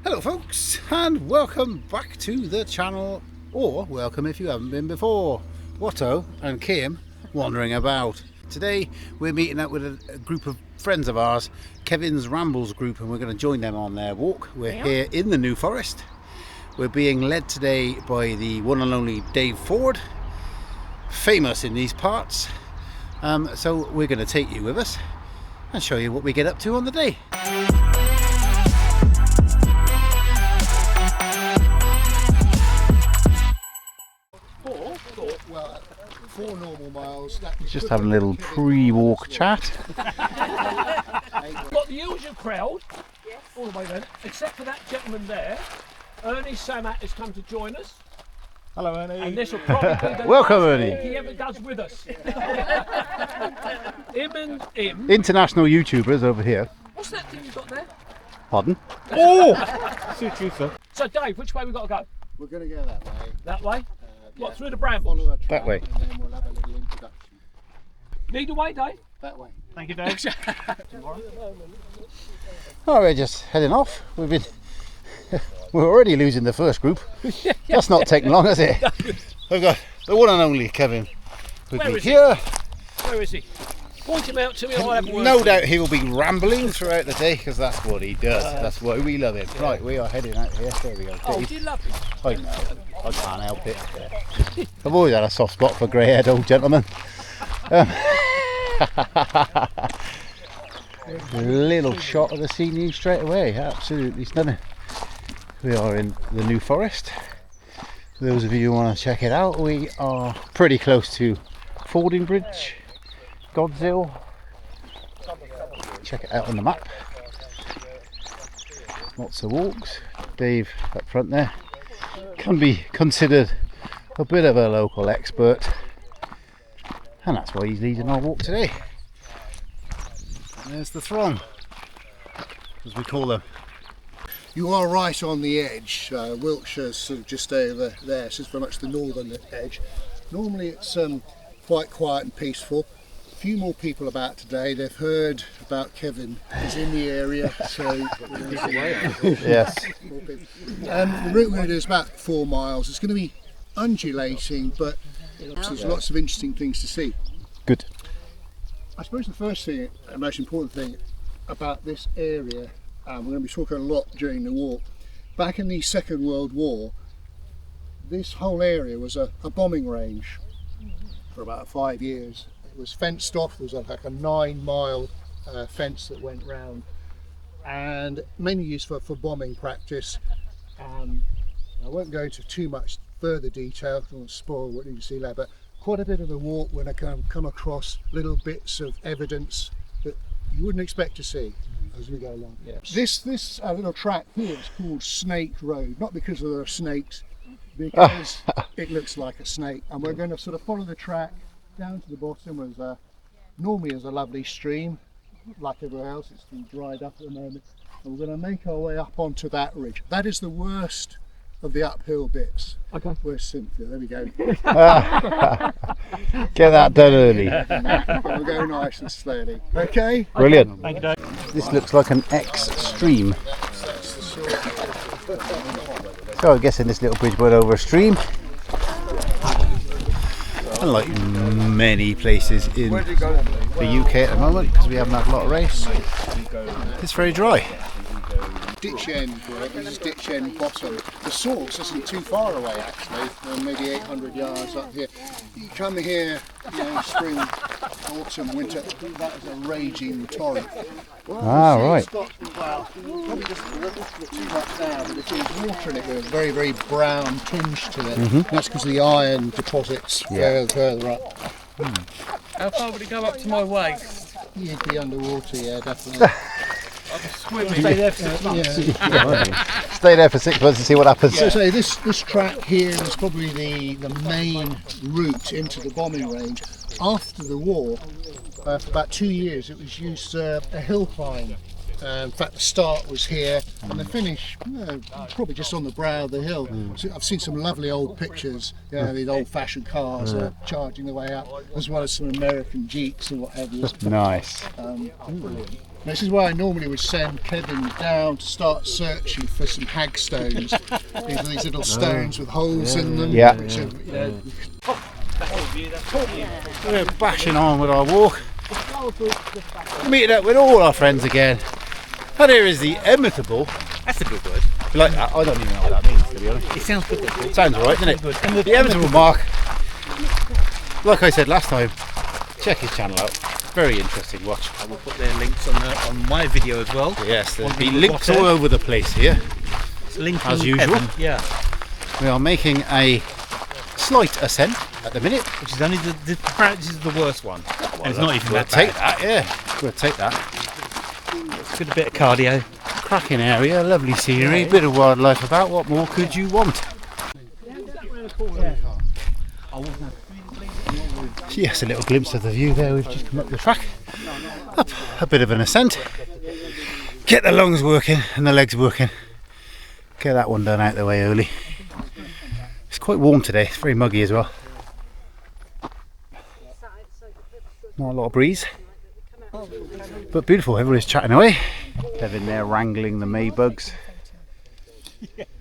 Hello folks, and welcome back to the channel, or welcome if you haven't been before. Watto and Kim wandering about. Today we're meeting up with a group of friends of ours, Kevin's Rambles group, and we're going to join them on their walk. We're here in the New Forest. We're being led today by the one and only Dave Ford, famous in these parts. So we're going to take you with us and show you what we get up to on the day. Well, 4 normal miles. Just having a little pre-walk chat. Got the usual crowd, all the way then, except for that gentleman there. Ernie Samat has come to join us. Hello, Ernie. And this will probably be the Welcome, last Ernie. walk he ever does with us. Him. International YouTubers over here. What's that thing you got there? Pardon? Oh! Suit you, sir. So Dave, which way we got to go? We're going to go that way. That way? Yeah. What, through the brambles? Follow that That way. And then we'll have a little introduction. Lead the way, Dave. That way. Thank you, Dave. Oh, we're just heading off. We're already losing the first group. That's not taking long, has it? We've got the one and only Kevin with Where me is he? here. Where is he? Point him out to me, I'll have a word. No doubt he will be rambling throughout the day because that's what he does. That's why we love him. Right, we are heading out here. There we go. Oh, Dave. do you love him? I know. I can't help it. I've always had a soft spot for grey-haired old gentlemen. Little shot of the scenery straight away. Absolutely stunning. We are in the New Forest. For those of you who want to check it out, we are pretty close to Fording Bridge, Godshill. Check it out on the map. Lots of walks. Dave up front there can be considered a bit of a local expert, and that's why he's leading our walk today. And there's the throng, as we call them. You are right on the edge. Wiltshire's sort of just over there, so it's very much the northern edge. Normally it's quite quiet and peaceful. A few more people about today. They've heard about Kevin. He's in the area, so Yes. more people. The route we're going to do is about 4 miles. It's going to be undulating, but there's lots of interesting things to see. Good. I suppose the first thing, the most important thing about this area, we're going to be talking a lot during the walk. Back in the Second World War, this whole area was a bombing range for about 5 years. It was fenced off. There was like a 9-mile fence that went round, and mainly used for bombing practice. I won't go into too much further detail, I don't want to spoil what you see there, but quite a bit of the walk when I come across little bits of evidence that you wouldn't expect to see as we go along. Yes. This little track here is called Snake Road, not because there are snakes, because it looks like a snake, and we're going to sort of follow the track down to the bottom. Normally there's a lovely stream, like everywhere else. It's been dried up at the moment, and we're going to make our way up onto that ridge. That is the worst of the uphill bits. Okay. Where's Cynthia? There we go. Get that done early. We'll go nice and slowly. Okay. Brilliant. Thank you, Dave. This looks like an X-stream. So I'm guessing this little bridge went over a stream. Unlike many places in the UK at the moment, because we haven't had a lot of race, it's very dry. Ditch end, this is ditch end bottom. The source isn't too far away actually, maybe 800 yards up here. You come here, spring, autumn, winter, that is a raging torrent. Right. It's got, probably just a little bit too much now, but if there's water in it with a very, very brown tinge to it. That's because of the iron deposits further up. How far would it go up to my waist? You'd be underwater, yeah, definitely. Stay there for 6 months. Stay there for 6 months and see what happens. So this track here is probably the main route into the bombing range. After the war, for about 2 years, it was used a hill climb. In fact, the start was here, and the finish probably just on the brow of the hill. So I've seen some lovely old pictures, these old-fashioned cars charging their way up, as well as some American Jeeps and what have you. Nice. Brilliant. This is why I normally would send Kevin down to start searching for some hagstones. These are these little stones with holes in them. Yeah. Which are, you know, We're bashing on with our walk. Meeting up with all our friends again. And here is the imitable. That's a good word. You like that? I don't even know what that means, to be honest. It sounds good. Doesn't it? Sounds alright, doesn't it? Good. The imitable Mark. Like I said last time, check his channel out. Very interesting watch. I will put their links on my video as well. Yes, there'll On be the links bottom. all over the place here. It's linking As usual. Kevin, yeah. We are making a slight ascent at the minute. Which is only apparently this is the worst one. And it's not even We'll that take bad. that, yeah. We'll take that. It's got a bit of cardio. Cracking area, lovely scenery, bit of wildlife about. What more could you want? Yes, a little glimpse of the view there. We've just come up the track. Up a bit of an ascent. Get the lungs working and the legs working. Get that one done out the way early. It's quite warm today, it's very muggy as well. Not a lot of breeze, but beautiful. Everybody's chatting away. Kevin there wrangling the maybugs.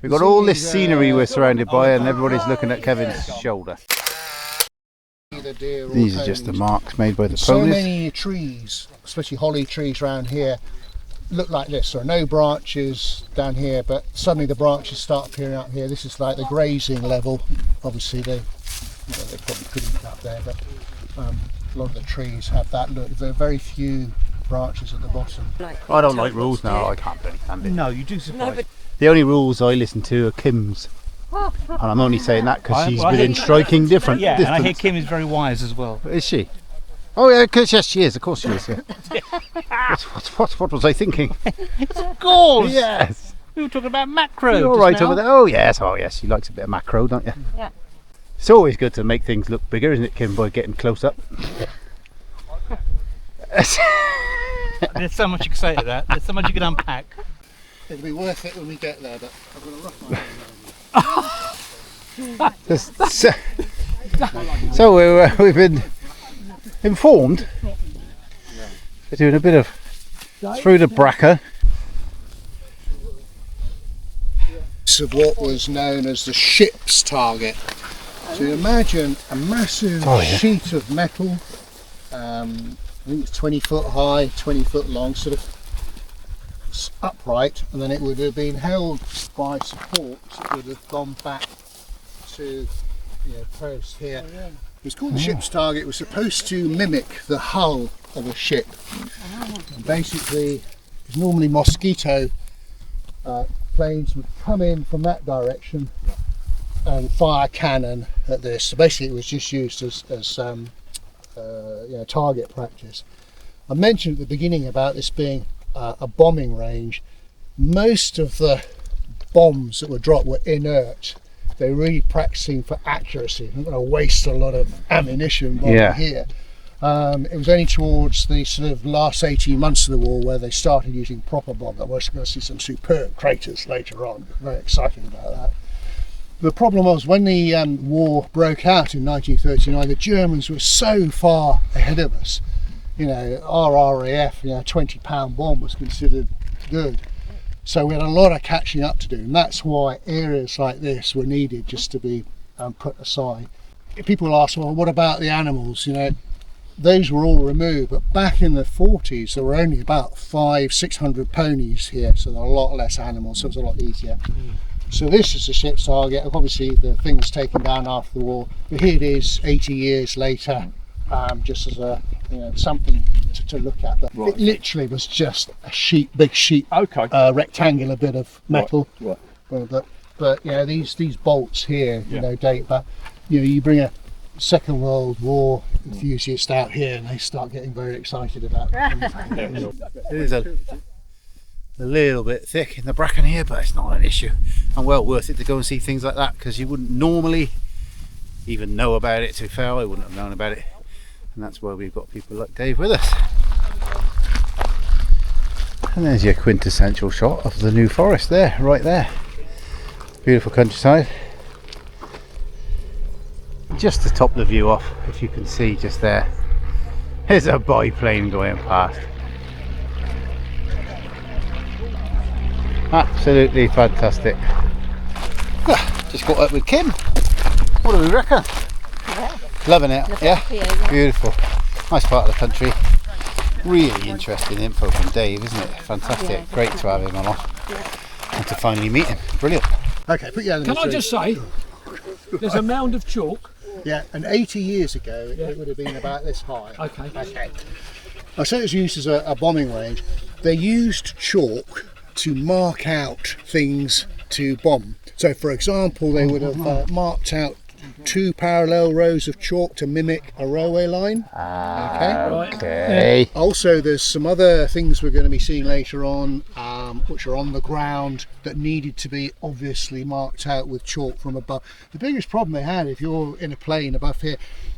We've got all this scenery we're surrounded by, and everybody's looking at Kevin's shoulder. These are just the marks made by the so ponies. many trees, especially holly trees around here, look like this. There are no branches down here, but suddenly the branches start appearing up here. This is like the grazing level. Obviously they probably couldn't get up there, but a lot of the trees have that look. There are very few branches at the bottom. I don't like rules now, I can't really stand it. No, you do surprise. The only rules I listen to are Kim's. And I'm only saying that because she's within striking different Yeah, distance. and I hear Kim is very wise as well. Is she? Oh yeah, yes she is, of course she is. Yeah. what was I thinking? Of course! Yes! We were talking about macro. You're right over there. Oh yes, she likes a bit of macro, don't you? Yeah. It's always good to make things look bigger, isn't it, Kim, by getting close up? There's so much you can say to that. There's so much you can unpack. It'll be worth it when we get there, but I've got a rough idea. So we've been informed we're doing a bit of through the Bracker. Of what was known as the ship's target. So you imagine a massive sheet of metal, I think it's 20 foot high, 20 foot long, sort of upright, and then it would have been held by supports that would have gone back to post here. It was called the ship's target. It was supposed to mimic the hull of a ship. And basically, it's normally mosquito planes would come in from that direction and fire cannon at this. So basically, it was just used as target practice. I mentioned at the beginning about this being a bombing range. Most of the bombs that were dropped were inert. They were really practicing for accuracy. I'm not going to waste a lot of ammunition while we're here. It was only towards the sort of last 18 months of the war where they started using proper bombs. I was going to see some superb craters later on. Very excited about that. The problem was when the war broke out in 1939, the Germans were so far ahead of us. Our RAF, 20-pound bomb was considered good. So we had a lot of catching up to do, and that's why areas like this were needed just to be put aside. People ask, well, what about the animals? Those were all removed, but back in the 40s there were only about 500-600 ponies here, so there were a lot less animals, so it was a lot easier. So this is the ship's target. Obviously the thing was taken down after the war, but here it is 80 years later, just as a something to look at. But it literally was just a big sheet, rectangular bit of metal. Right. But these bolts here, date back. You bring a Second World War enthusiast out here, and they start getting very excited about it. It is a little bit thick in the bracken here, but it's not an issue, and well worth it to go and see things like that, because you wouldn't normally even know about it. To be fair, I wouldn't have known about it, and that's why we've got people like Dave with us. And there's your quintessential shot of the New Forest there, right there. Beautiful countryside. Just to top the view off, if you can see just there, there's a biplane going past. Absolutely fantastic. Just caught up with Kim. What do we reckon? Yeah. Loving it, yeah? Here, yeah. Beautiful. Nice part of the country. Really interesting info from Dave, isn't it? Fantastic. Yeah, Great to have him along. And to finally meet him. Brilliant. Okay, put your hand in Can I just say, there's a mound of chalk. Yeah, and 80 years ago it would have been about this high. Okay. Okay. I say it was used as a bombing range. They used chalk to mark out things to bomb. So, for example, they would have marked out 2 parallel rows of chalk to mimic a railway line. Okay. Also, there's some other things we're going to be seeing later on, which are on the ground that needed to be obviously marked out with chalk from above. The biggest problem they had, if you're in a plane above here,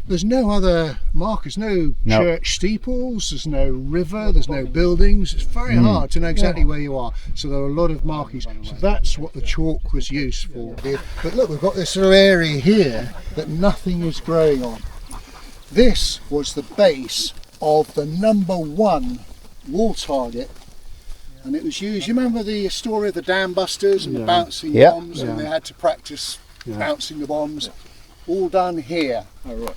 there's no other markers, no church steeples, there's no river, there's no buildings. It's very hard to know exactly where you are. So there are a lot of markings. So that's what the chalk was used for. But look, we've got this little area here that nothing is growing on. This was the base of the #1 wall target, and it was used. You remember the story of the dam busters and the bouncing bombs, and they had to practice bouncing the bombs. All done here. Oh, right.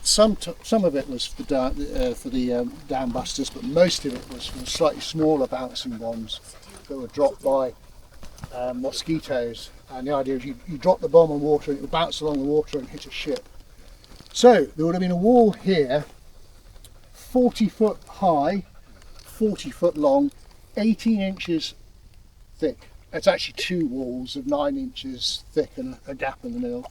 Some of it was for the dam busters, but most of it was for slightly smaller bouncing bombs that were dropped by mosquitoes. And the idea is you drop the bomb on water and it would bounce along the water and hit a ship. So there would have been a wall here, 40 foot high, 40 foot long, 18 inches thick. It's actually 2 walls of 9 inches thick and a gap in the middle.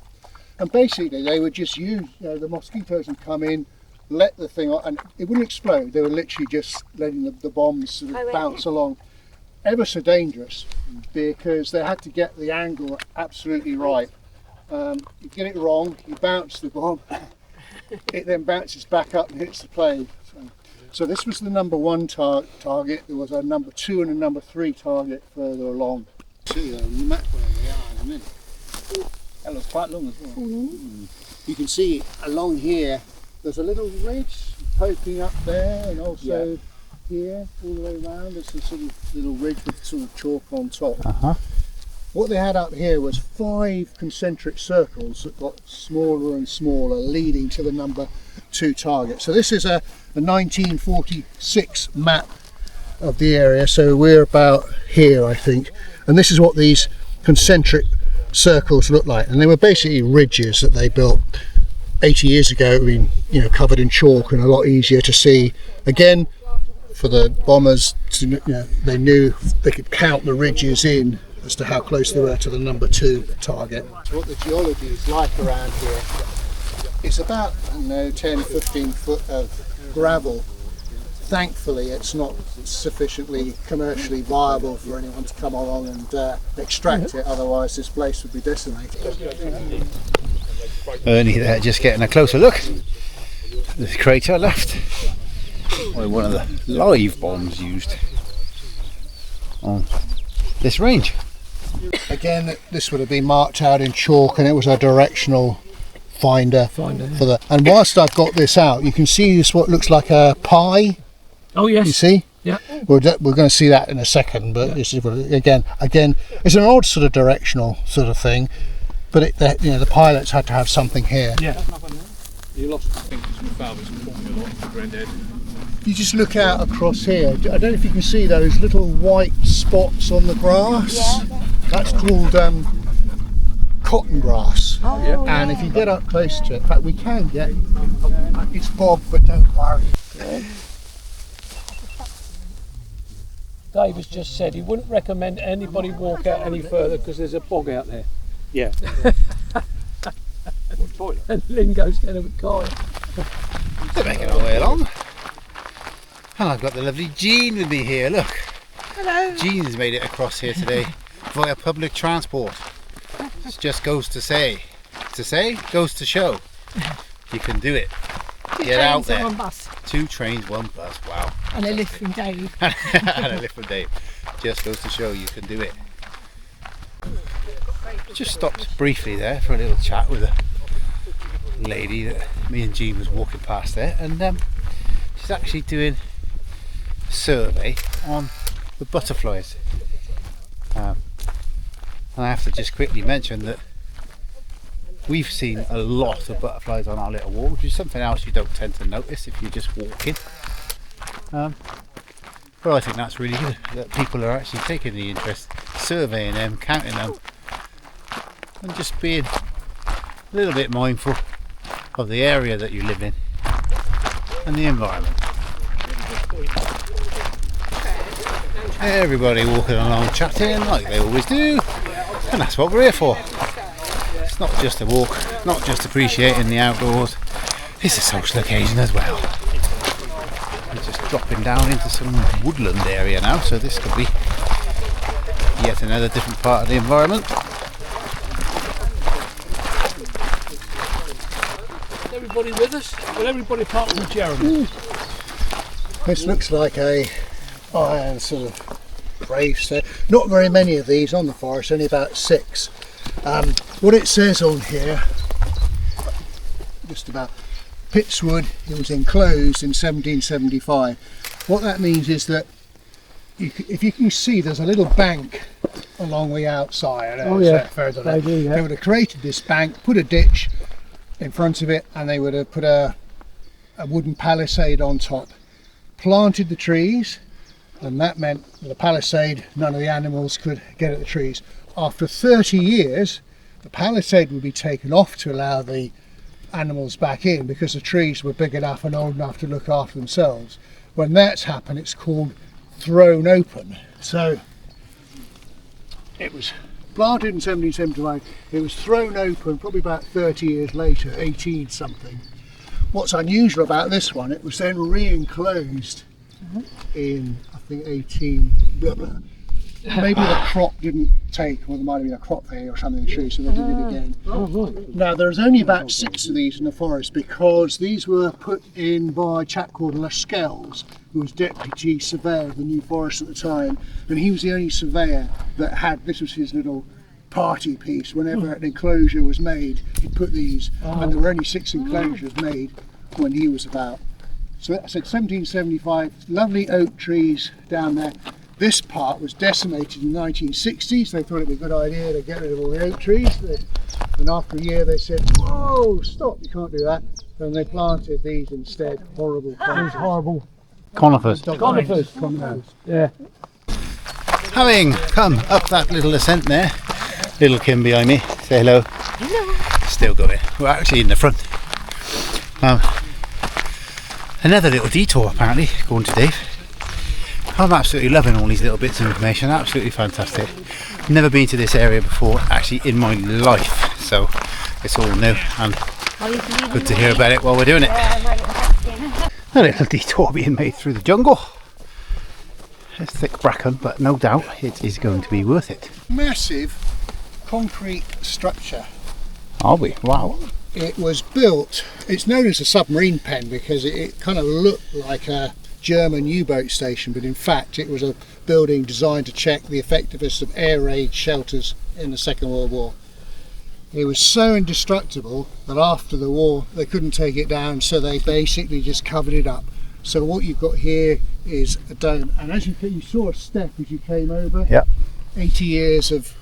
And basically they would just use, the mosquitoes would come in, let the thing on, and it wouldn't explode. They were literally just letting the bombs sort of bounce along. Ever so dangerous, because they had to get the angle absolutely right. You get it wrong, you bounce the bomb, it then bounces back up and hits the plane. So this was the #1 target. There was a #2 and a #3 target further along. See the map where they are in a minute. That looks quite long as well. You can see along here there's a little ridge poking up there, and also here all the way around there's a sort of little ridge with sort of chalk on top. What they had up here was 5 concentric circles that got smaller and smaller, leading to the #2 target. So this is a 1946 map of the area, so we're about here, I think, and this is what these concentric circles look like, and they were basically ridges that they built 80 years ago. I mean, covered in chalk and a lot easier to see. Again, for the bombers, they knew they could count the ridges in as to how close they were to the #2 target. What the geology is like around here, it's about 10-15 foot of gravel. Thankfully it's not sufficiently commercially viable for anyone to come along and extract it, otherwise this place would be decimated. Ernie there just getting a closer look. The crater left. One of the live bombs used on this range. Again, this would have been marked out in chalk, and it was a directional finder for the. And whilst I've got this out, you can see this what looks like a pie. Oh yes. You see? Yeah. We're going to see that in a second, but this is again, it's an odd sort of directional sort of thing. But the pilots had to have something here. Yeah. You lost, I think, because my father was talking a lot to Granddad. You just look out across here. I don't know if you can see those little white spots on the grass. Yeah. That's called cotton grass. Oh, And if you get up close to it, in fact, we can get. It's bog, but don't worry. Dave has just said he wouldn't recommend anybody walk out any further because there's a bog out there. Yeah. What toilet? And Lynn goes down with Kyle. They're making our way along. And I've got the lovely Jean with me here, look. hello. Jean's made it across here today via public transport. It just goes to say, goes to show. You can do it. Get out there. 1 bus 2 trains, 1 bus, wow. and a lift from Dave. And a lift from Dave. Just goes to show you can do it. Just stopped briefly there for a little chat with a lady that me and Jean was walking past there, and she's actually doing a survey on the butterflies And I have to just quickly mention that we've seen a lot of butterflies on our little walk, which is something else you don't tend to notice if you're just walking. But I think that's really good, that people are actually taking the interest, surveying them, counting them, and just being a little bit mindful of the area that you live in and the environment. Everybody walking along chatting like they always do, and that's what we're here for. It's not just a walk, not just appreciating the outdoors, it's a social occasion as well. We're just dropping down into some woodland area now, so this could be yet another different part of the environment. Everybody with us? Well, everybody apart from Jeremy. This looks like a iron sort of grave set. Not very many of these on the forest, only about 6. What it says on here, just about Pittswood, it was enclosed in 1775. What that means is that if you can see, there's a little bank along the outside. Further they do, yeah. They would have created this bank, put a ditch in front of it, and they would have put a wooden palisade on top, planted the trees, and that meant the palisade, none of the animals could get at the trees. After 30 years, the palisade would be taken off to allow the animals back in, because the trees were big enough and old enough to look after themselves. When that's happened, it's called thrown open. So it was planted in 1775, it was thrown open probably about 30 years later, 18 something. What's unusual about this one, it was then re-enclosed in, I think, 18 blah blah. Maybe the crop didn't take, or there might have been a crop failure or something in the tree, so they did it again. Now there's only about 6 of these in the forest, because these were put in by a chap called Lascelles, who was deputy surveyor of the New Forest at the time, and he was the only surveyor that had, this was his little party piece. Whenever an enclosure was made, he'd put these, and there were only 6 enclosures made when he was about. So I said 1775, lovely oak trees down there. This part was decimated in the 1960s. They thought it'd be a good idea to get rid of all the oak trees. And after a year they said, whoa, stop, you can't do that. And they planted these instead. Horrible. Horrible. Conifers. Conifers. Yeah. Having come up that little ascent there, little Kim behind me, say hello. Hello. Still got it. We're actually in the front. Another little detour apparently, according to Dave. I'm absolutely loving all these little bits of information, absolutely fantastic. Never been to this area before, actually, in my life, so it's all new and good to hear about it while we're doing it. A little detour being made through the jungle. It's thick bracken, but no doubt it is going to be worth it. Massive concrete structure. Are we? Wow. It was built, it's known as a submarine pen because it kind of looked like a German U-boat station, but in fact it was a building designed to check the effectiveness of air raid shelters in the Second World War. It was so indestructible that after the war they couldn't take it down, so they basically just covered it up. So what you've got here is a dome, and as you saw a step as you came over. Yep. 80 years of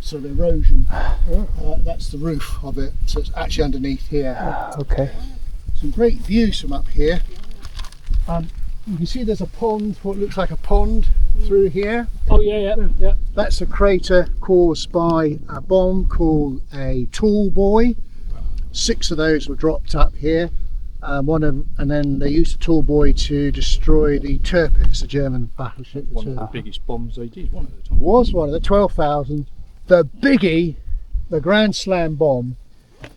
sort of erosion. That's the roof of it, so it's actually underneath here. Okay. Some great views from up here. You can see there's a pond, what looks like a pond through here. Oh yeah. That's a crater caused by a bomb called a Tall Boy. 6 of those were dropped up here. And then they used the Tall Boy to destroy the Tirpitz, the German battleship. One of the biggest bombs they did, wasn't it, at the time? Was one of the 12,000. The biggie, the Grand Slam bomb,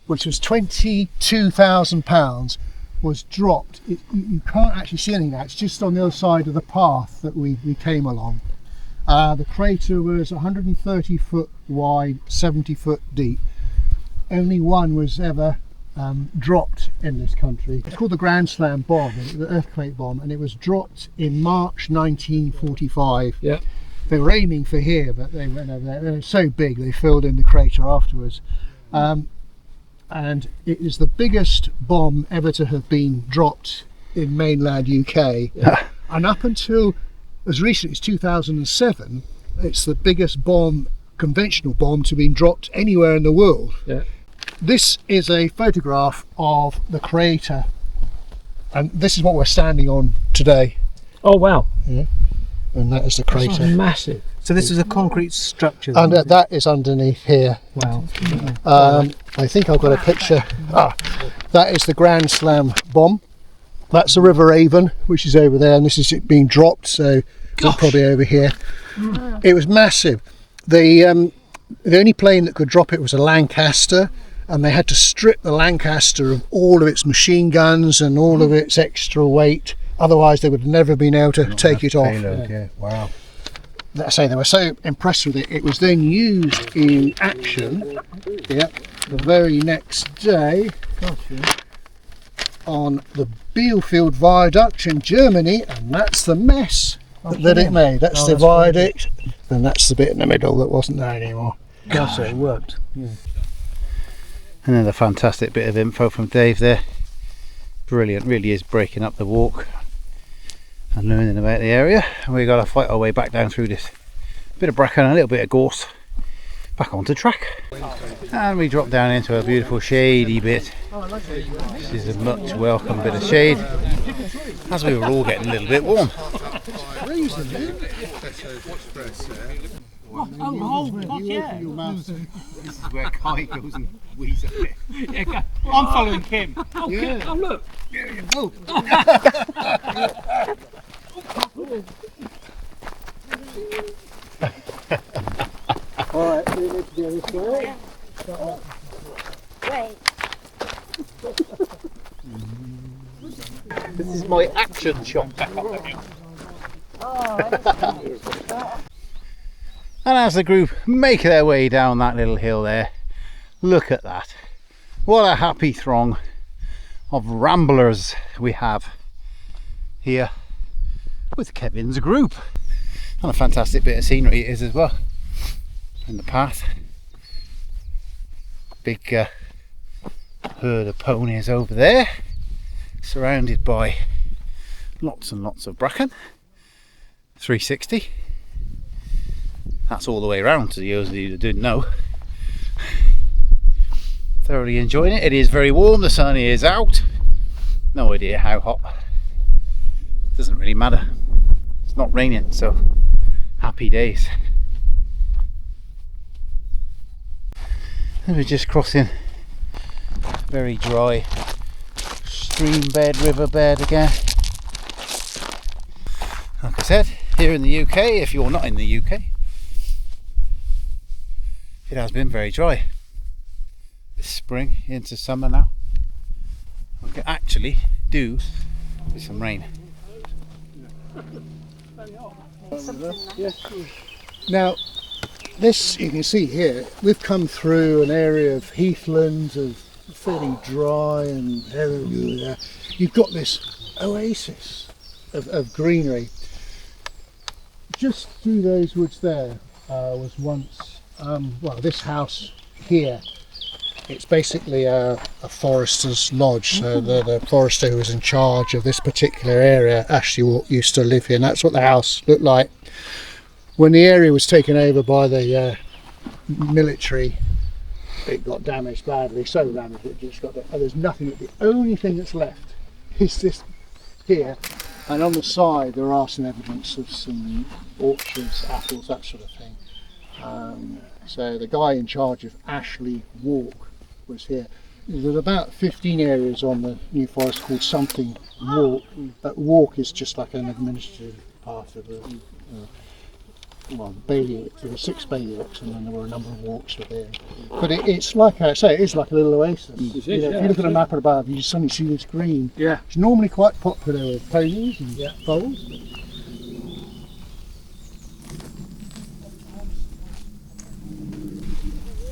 which was £22,000, was dropped. You can't actually see anything now. It's just on the other side of the path that we came along. The crater was 130 foot wide, 70 foot deep. Only one was ever dropped in this country. It's called the Grand Slam bomb, the earthquake bomb, and it was dropped in March 1945. Yeah. They were aiming for here, but they went over there. They were so big they filled in the crater afterwards. And it is the biggest bomb ever to have been dropped in mainland UK. And up until as recent as 2007, it's the biggest bomb conventional bomb to being dropped anywhere in the world. Yeah. This is a photograph of the crater, and this is what we're standing on today. Oh wow. And that is the That's crater. massive. So this was a concrete structure. And that is underneath here. Wow. I think I've got a picture. That is the Grand Slam bomb. That's the River Avon, which is over there, and this is it being dropped, so it's probably over here. It was massive. The only plane that could drop it was a Lancaster, and they had to strip the Lancaster of all of its machine guns and all of its extra weight, otherwise they would have never been able to take it off. Payload, yeah. Wow. I say they were so impressed with it. It was then used in action. The very next day on the Bielefeld Viaduct in Germany, and that's the mess that it made. That's the viaduct, and that's the bit in the middle that wasn't there anymore. Gosh, so it worked. And then the fantastic bit of info from Dave there. Brilliant, really is breaking up the walk and learning about the area. And we've got to fight our way back down through this bit of bracken and a little bit of gorse back onto track. And we drop down into a beautiful shady bit. This is a much welcome bit of shade, as we were all getting a little bit warm. This is where Kai goes and wheezes a bit. I'm following Kim. Oh, yeah. Oh look. Alright, we need to go this way. Wait. This is my action shot. And as the group make their way down that little hill there, look at that. What a happy throng of ramblers we have here with Kevin's group. And a fantastic bit of scenery it is as well. In the path. Big herd of ponies over there, surrounded by lots and lots of bracken. 360. That's all the way around, to those of you that didn't know. Thoroughly enjoying it. It is very warm, the sun is out. No idea how hot. Doesn't really matter. It's not raining, so happy days. And we're just crossing a very dry stream bed, river bed again. Like I said, here in the UK, if you're not in the UK, it has been very dry this spring into summer now. We can actually do with some rain. Now, this you can see here, we've come through an area of heathlands, of fairly dry and you've got this oasis of greenery. Just through those woods there was once, well, this house here, it's basically a forester's lodge. So the forester who was in charge of this particular area actually used to live here, and that's what the house looked like. When the area was taken over by the military, it got damaged badly, so damaged it just got, and there's nothing, the only thing that's left is this here, and on the side there are some evidence of some orchards, apples, that sort of thing. So the guy in charge of Ashley Walk was here. There's about 15 areas on the New Forest called something Walk. That Walk is just like an administrative part of the bailiwicks. There were 6 bailiwicks, and then there were a number of walks within. But it's like I say, it is like a little oasis. If you look at a map above, you just suddenly see this green. Yeah. It's normally quite popular with ponies and foals.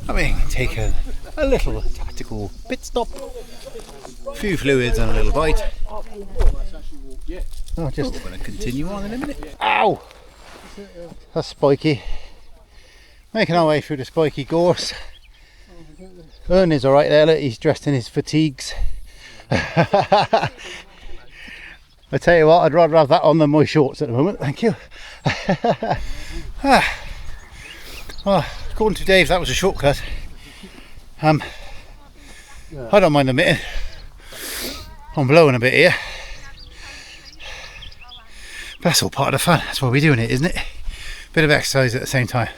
I mean, take a little tactical pit stop, a few fluids and a little bite. Oh, just going to continue on in a minute. Ow! That's spiky. Making our way through the spiky gorse. Ernie's alright there, look, he's dressed in his fatigues. I tell you what, I'd rather have that on than my shorts at the moment, thank you. Oh, according to Dave, that was a shortcut. I don't mind admitting, I'm blowing a bit here. But that's all part of the fun. That's why we're doing it, isn't it? Bit of exercise at the same time.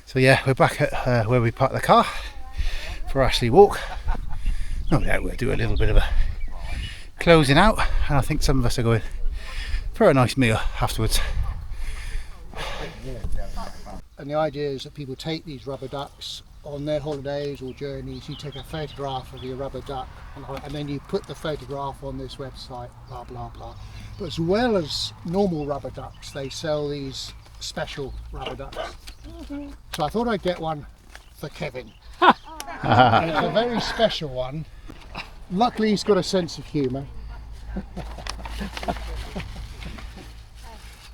So yeah, we're back at where we parked the car for Ashley Walk. No doubt we'll do a little bit of a closing out, and I think some of us are going for a nice meal afterwards. And the idea is that people take these rubber ducks on their holidays or journeys. You take a photograph of your rubber duck and then you put the photograph on this website, blah blah blah. But as well as normal rubber ducks, they sell these special rubber ducks. So I thought I'd get one for Kevin. And it's a very special one. Luckily he's got a sense of humour.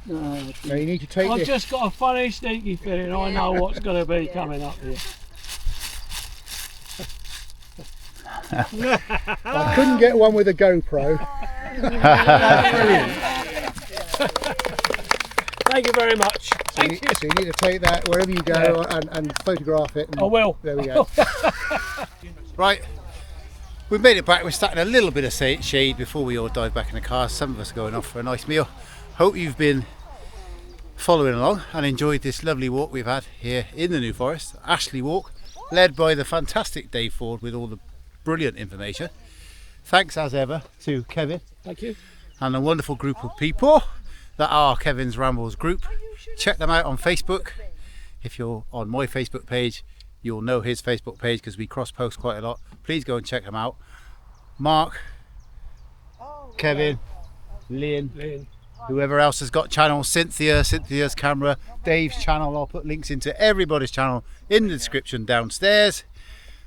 So you need to take I've this. just got a funny sneaky feeling I know what's going to be coming up here. I couldn't get one with a GoPro. Thank you very much. So you need to take that wherever you go and photograph it. And I will. There we go. Right, we've made it back. We're starting a little bit of shade before we all dive back in the car. Some of us are going off for a nice meal. Hope you've been following along and enjoyed this lovely walk we've had here in the New Forest, Ashley Walk, led by the fantastic Dave Ford with all the brilliant information. Thanks as ever to Kevin. Thank you. And a wonderful group of people that are Kevin's Rambles group. Check them out on Facebook. If you're on my Facebook page, you'll know his Facebook page because we cross post quite a lot. Please go and check them out. Mark, Kevin, Lynn, whoever else has got channels, Cynthia's camera, Dave's channel. I'll put links into everybody's channel in the description downstairs.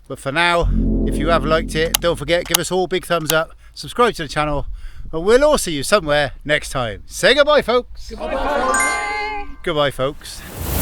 But for now, if you have liked it, don't forget, give us all big thumbs up, subscribe to the channel, and we'll all see you somewhere next time. Say goodbye, folks. Goodbye, folks. Goodbye, folks.